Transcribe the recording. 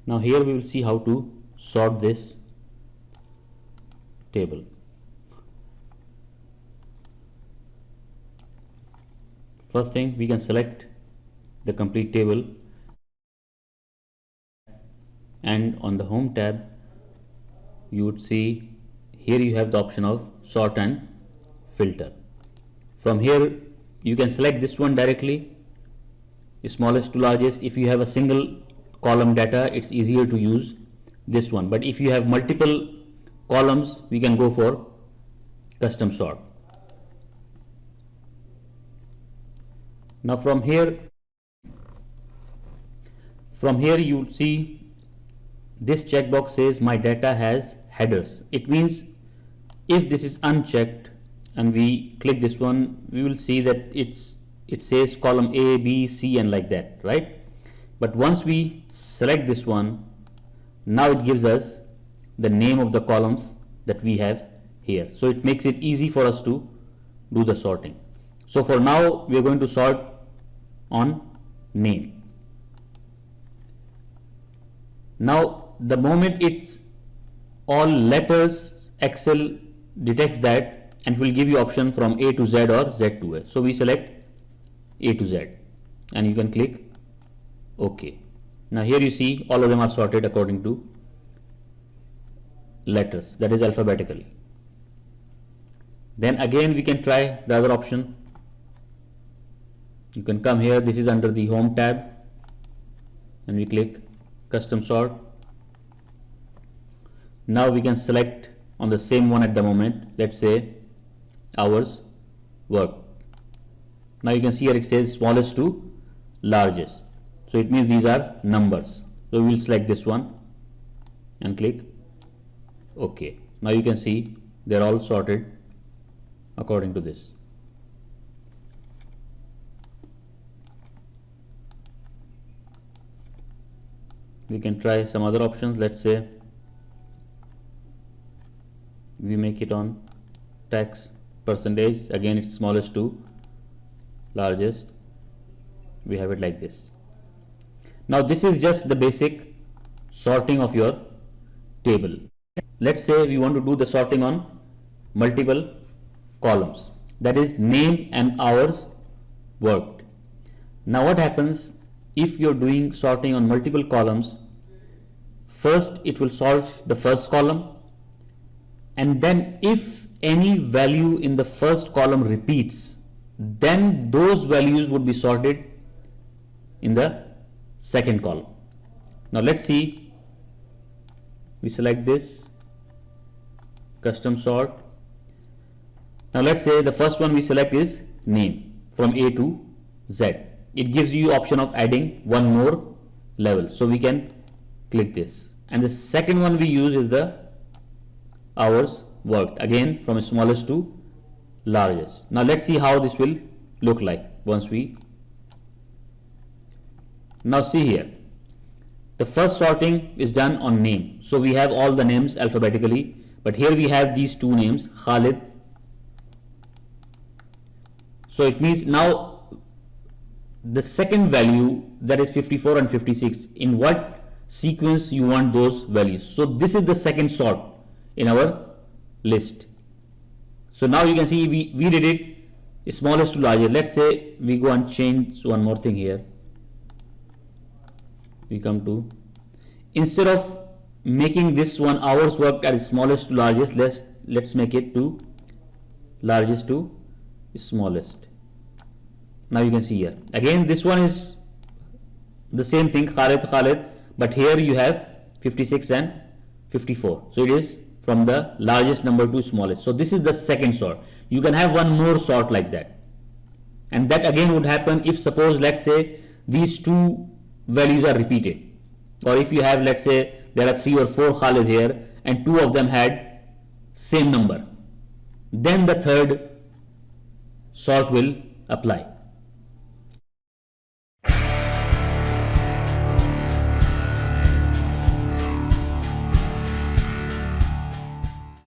Now here we will see how to sort this table. First thing, we can select the complete table, and on the home tab you would see here you have the option of sort and filter. From here you can select this one directly, smallest to largest. If you have a single column data, it's easier to use this one, but if you have multiple columns, we can go for custom sort. Now from here you see this checkbox says my data has headers. It means if this is unchecked and we click this one, we will see that it says column A, B, C and like that, right? But once we select this one, now it gives us the name of the columns that we have here. So it makes it easy for us to do the sorting. So for now we are going to sort on name. Now the moment it's all letters, Excel detects that and will give you option from A to Z or Z to A. So we select A to Z and you can click OK. Now here you see all of them are sorted according to letters, that is alphabetically. Then again we can try the other option. You can come here, this is under the home tab, and we click custom sort. Now we can select on the same one at the moment, let's say hours worked. Now you can see here it says smallest to largest, so it means these are numbers. So we will select this one and click OK. Now you can see they're all sorted according to this. We can try some other options. Let's say we make it on tax percentage, again it's smallest to largest, we have it like this. Now this is just the basic sorting of your table. Let's say we want to do the sorting on multiple columns, that is name and hours worked. Now what happens if you're doing sorting on multiple columns? First it will sort the first column, and then if any value in the first column repeats, then those values would be sorted in the second column. Now let's see, we select this custom sort. Now let's say the first one we select is name from A to Z. It gives you option of adding one more level, so we can click this. And the second one we use is the hours worked, again from smallest to largest. Now let's see how this will look like once we. Now see here, the first sorting is done on name, so we have all the names alphabetically, but here we have these two names, Khalid. So it means now the second value, that is 54 and 56, in what sequence you want those values. So this is the second sort in our list. So now you can see we did it smallest to largest. Let's say we go and change one more thing here. We come to, instead of making this one hours worked as smallest to largest, let's make it to largest to smallest. Now you can see here again this one is the same thing, Khalid, but here you have 56 and 54, so it is from the largest number to smallest. So this is the second sort. You can have one more sort like that, and that again would happen if suppose let's say these two values are repeated, or if you have, let's say there are 3 or 4 Khalid here and 2 of them had same number, then the third sort will apply.